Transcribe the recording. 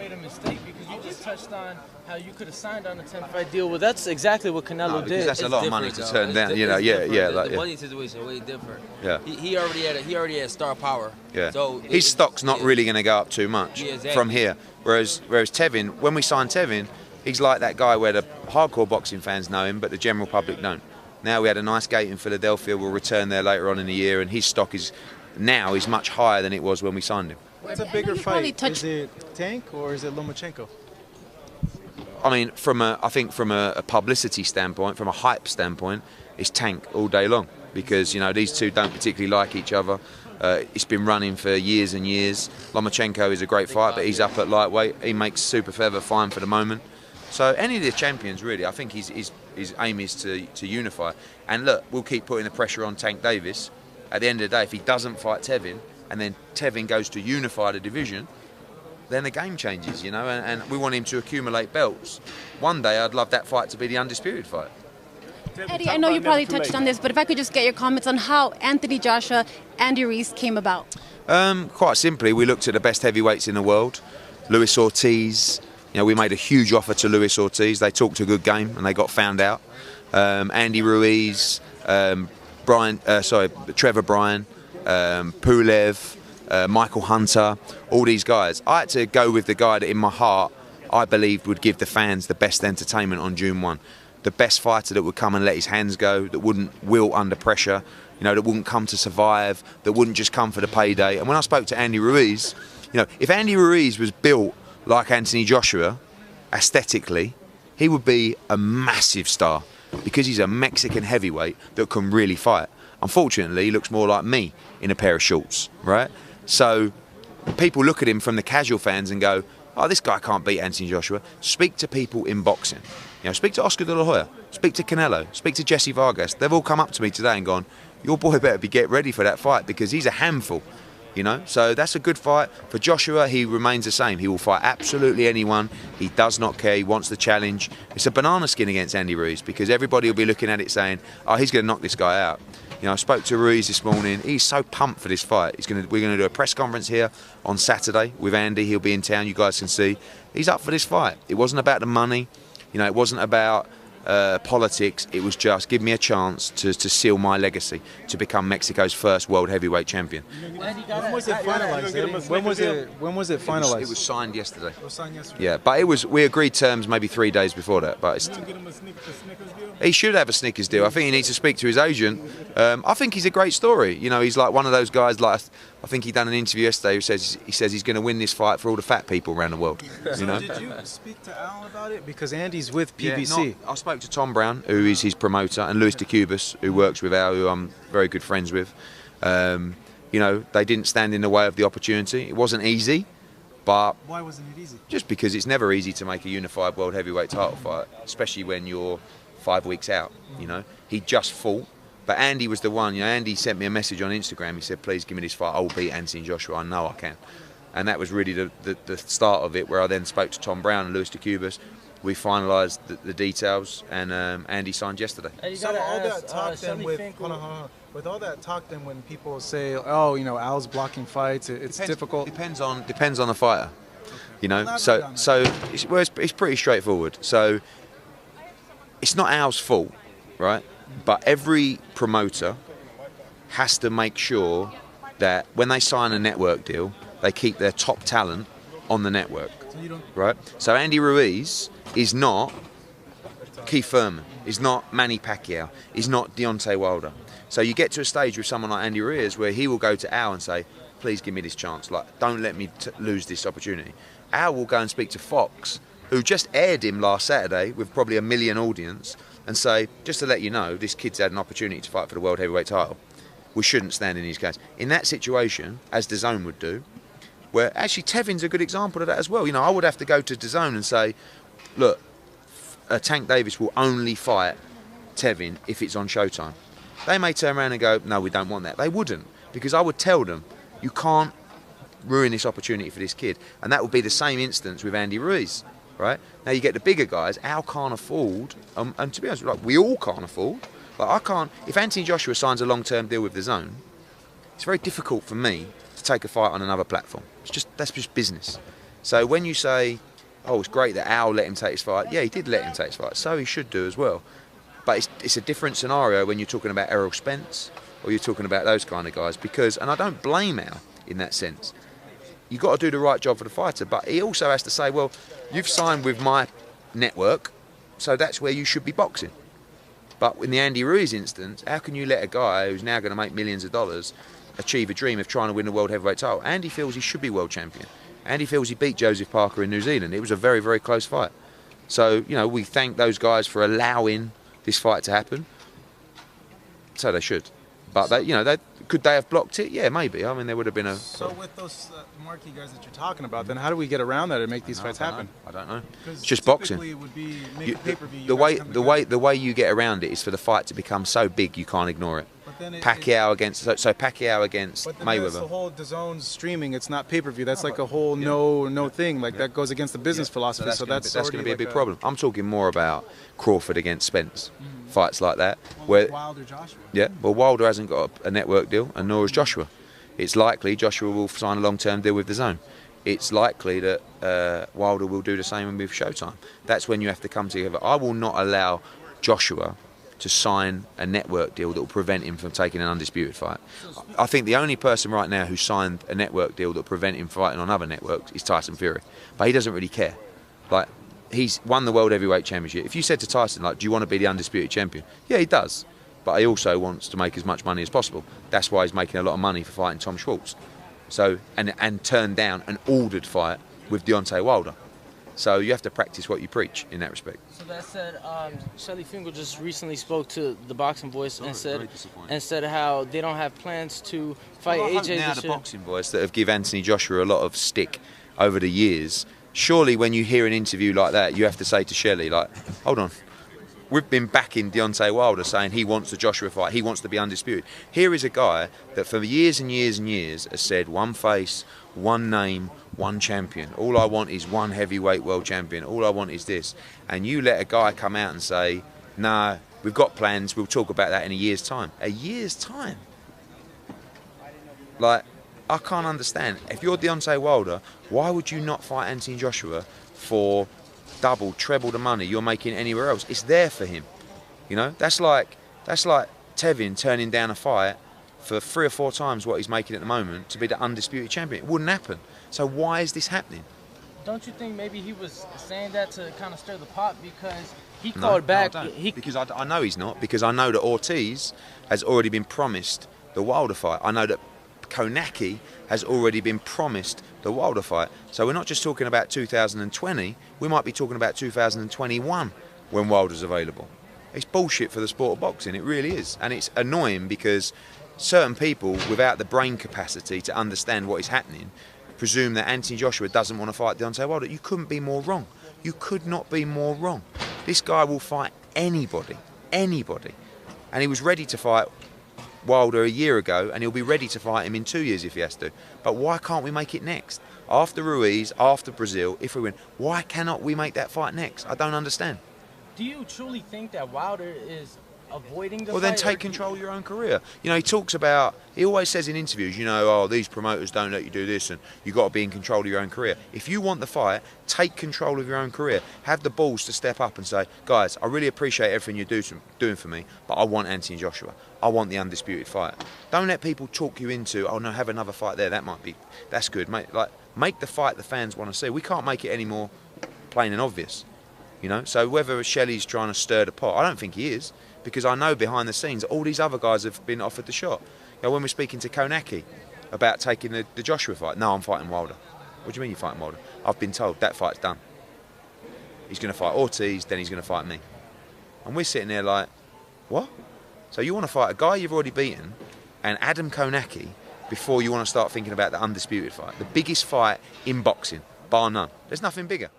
made a mistake because you just touched on how you could have signed on a 10-fight deal. Well, that's exactly what Canelo did. That's a lot of money to turn down. You know, the money situation way different. Yeah. He already had star power. Yeah. So his stock's not really going to go up too much from here. Whereas Tevin, when we signed Tevin, he's like that guy where the hardcore boxing fans know him, but the general public don't. Now we had a nice gate in Philadelphia. We'll return there later on in the year, and his stock is much higher than it was when we signed him. What's a bigger fight? Is it Tank or is it Lomachenko? I mean, I think from a publicity standpoint, from a hype standpoint, it's Tank all day long because, you know, these two don't particularly like each other. It's been running for years and years. Lomachenko is a great fighter, but he's up at lightweight. He makes super feather fine for the moment. So any of the champions, really, I think his aim is to unify. And look, we'll keep putting the pressure on Tank Davis. At the end of the day, if he doesn't fight Tevin, and then Tevin goes to unify the division, then the game changes, you know, and we want him to accumulate belts. One day, I'd love that fight to be the undisputed fight. Eddie, I know you probably touched on this, but if I could just get your comments on how Anthony Joshua, Andy Ruiz came about. Quite simply, we looked at the best heavyweights in the world. Luis Ortiz, you know, we made a huge offer to Luis Ortiz. They talked a good game and they got found out. Andy Ruiz, Trevor Bryan, Pulev, Michael Hunter, all these guys. I had to go with the guy that in my heart I believed would give the fans the best entertainment on June 1. The best fighter that would come and let his hands go, that wouldn't wilt under pressure, you know, that wouldn't come to survive, that wouldn't just come for the payday. And when I spoke to Andy Ruiz, you know, if Andy Ruiz was built like Anthony Joshua, aesthetically, he would be a massive star because he's a Mexican heavyweight that can really fight. Unfortunately, he looks more like me in a pair of shorts, right? So people look at him from the casual fans and go, oh, this guy can't beat Anthony Joshua. Speak to people in boxing. You know, speak to Oscar De La Hoya, speak to Canelo, speak to Jesse Vargas. They've all come up to me today and gone, your boy better get ready for that fight because he's a handful, you know. So that's a good fight. For Joshua, he remains the same. He will fight absolutely anyone. He does not care. He wants the challenge. It's a banana skin against Andy Ruiz because everybody will be looking at it saying, oh, he's going to knock this guy out. You know, I spoke to Ruiz this morning. He's so pumped for this fight. We're going to do a press conference here on Saturday with Andy. He'll be in town. You guys can see. He's up for this fight. It wasn't about the money. You know, it wasn't about politics. It was just give me a chance to seal my legacy to become Mexico's first world heavyweight champion. When was it finalized? When was it finalized? It was signed yesterday. It was signed yesterday. Yeah, but we agreed terms maybe 3 days before that. But he should have a Snickers deal. I think he needs to speak to his agent. I think he's a great story. You know, he's like one of those guys. Like I think he done an interview yesterday. He says he's going to win this fight for all the fat people around the world. You know. Did you speak to Al about it? Because Andy's with PBC. Yeah, I spoke to Tom Brown, who is his promoter, and Luis de Cubas, who works with Al, who I'm very good friends with. You know, they didn't stand in the way of the opportunity. It wasn't easy, but why wasn't it easy? Just because it's never easy to make a unified world heavyweight title fight, especially when you're 5 weeks out. You know, he just fought, but Andy was the one. You know, Andy sent me a message on Instagram. He said, "Please give me this fight. I'll beat Anthony Joshua. I know I can." And that was really the start of it, where I then spoke to Tom Brown and Luis de Cubas. We finalised the details, and Andy signed yesterday. So all that talk then with all that talk then when people say, oh, you know, Al's blocking fights, it's difficult. Depends on the fighter, you know. So it's pretty straightforward. So it's not Al's fault, right? But every promoter has to make sure that when they sign a network deal, they keep their top talent on the network, right? So Andy Ruiz is not Keith Thurman, is not Manny Pacquiao, is not Deontay Wilder. So you get to a stage with someone like Andy Ruiz where he will go to Al and say, please give me this chance, like don't let me lose this opportunity. Al will go and speak to Fox, who just aired him last Saturday with probably 1 million audience, and say, just to let you know, this kid's had an opportunity to fight for the world heavyweight title. We shouldn't stand in his case. In that situation, as DAZN would do, where actually Tevin's a good example of that as well. You know, I would have to go to DAZN and say, look, Tank Davis will only fight Tevin if it's on Showtime. They may turn around and go, no, we don't want that. They wouldn't, because I would tell them, you can't ruin this opportunity for this kid. And that would be the same instance with Andy Ruiz, right? Now you get the bigger guys, Al can't afford, and to be honest, like we all can't afford. Like I can't, if Anthony Joshua signs a long-term deal with DAZN, it's very difficult for me to take a fight on another platform. That's just business. So when you say, oh, it's great that Al let him take his fight, yeah, he did let him take his fight, so he should do as well. But it's a different scenario when you're talking about Errol Spence or you're talking about those kind of guys, because, and I don't blame Al in that sense, you've got to do the right job for the fighter, but he also has to say, well, you've signed with my network, so that's where you should be boxing. But in the Andy Ruiz instance, how can you let a guy who's now going to make millions of dollars achieve a dream of trying to win the world heavyweight title? Andy feels he should be world champion. Andy feels he beat Joseph Parker in New Zealand. It was a very, very close fight. So, you know, we thank those guys for allowing this fight to happen. So they should. But, they, you know, could they have blocked it? Yeah, maybe. I mean, there would have been a... So with those marquee guys that you're talking about, then how do we get around that and make these fights happen? I don't know. It's just boxing. It would be make a pay-per-view. The way you get around it is for the fight to become so big you can't ignore it. Pacquiao against Pacquiao against Mayweather. But then the whole DAZN streaming. It's not pay-per-view. That's like a whole no thing. Like that goes against the business philosophy. So that's going to be a big problem. I'm talking more about Crawford against Spence, fights like that. Where Wilder, Joshua. Yeah, well, Wilder hasn't got a network deal, and nor has Joshua. It's likely Joshua will sign a long-term deal with DAZN. It's likely that Wilder will do the same with Showtime. That's when you have to come together. I will not allow Joshua to sign a network deal that will prevent him from taking an undisputed fight. I think the only person right now who signed a network deal that will prevent him fighting on other networks is Tyson Fury. But he doesn't really care. Like, he's won the World Heavyweight Championship. If you said to Tyson, like, do you want to be the undisputed champion? Yeah, he does. But he also wants to make as much money as possible. That's why he's making a lot of money for fighting Tom Schwartz. So, and turned down an ordered fight with Deontay Wilder. So you have to practice what you preach in that respect. So that said, Shelly Finkel just recently spoke to the Boxing Voice and said how they don't have plans to fight AJ now this the year. Boxing Voice that have given Anthony Joshua a lot of stick over the years. Surely when you hear an interview like that, you have to say to Shelly, like, hold on. We've been backing Deontay Wilder saying he wants the Joshua fight, he wants to be undisputed. Here is a guy that for years and years and years has said one face, one name, one champion. All I want is one heavyweight world champion. All I want is this. And you let a guy come out and say, no, we've got plans, we'll talk about that in a year's time. A year's time? Like, I can't understand. If you're Deontay Wilder, why would you not fight Anthony Joshua for double, treble the money you're making anywhere else? It's there for him. You know, that's like Tevin turning down a fight for 3 or 4 times what he's making at the moment to be the undisputed champion. It wouldn't happen. So why is this happening? Don't you think maybe he was saying that to kind of stir the pot because he called back? No, I don't. Because I know he's not. Because I know that Ortiz has already been promised the Wilder fight. I know that Konaki has already been promised the Wilder fight. So we're not just talking about 2020, we might be talking about 2021 when Wilder's available. It's bullshit for the sport of boxing, it really is. And it's annoying because certain people without the brain capacity to understand what is happening presume that Anthony Joshua doesn't want to fight Deontay Wilder. You couldn't be more wrong. You could not be more wrong. This guy will fight anybody, anybody. And he was ready to fight Wilder a year ago, and he'll be ready to fight him in 2 years if he has to. But why can't we make it next? After Ruiz, after Brazil, if we win, why cannot we make that fight next? I don't understand. Do you truly think that Wilder is avoiding the fight? Well, then take control of your own career. You know, he talks about, he always says in interviews, you know, oh, these promoters don't let you do this and you've got to be in control of your own career. If you want the fight, take control of your own career. Have the balls to step up and say, guys, I really appreciate everything you're doing for me, but I want Anthony Joshua. I want the undisputed fight. Don't let people talk you into, oh no, have another fight there, that's good. Make the fight the fans want to see. We can't make it any more plain and obvious. You know, so whether Shelley's trying to stir the pot, I don't think he is, because I know behind the scenes all these other guys have been offered the shot. You know, when we're speaking to Konaki about taking the Joshua fight, no, I'm fighting Wilder. What do you mean you're fighting Wilder? I've been told that fight's done. He's going to fight Ortiz, then he's going to fight me. And we're sitting there like, what? So you want to fight a guy you've already beaten and Adam Konaki before you want to start thinking about the undisputed fight, the biggest fight in boxing, bar none. There's nothing bigger.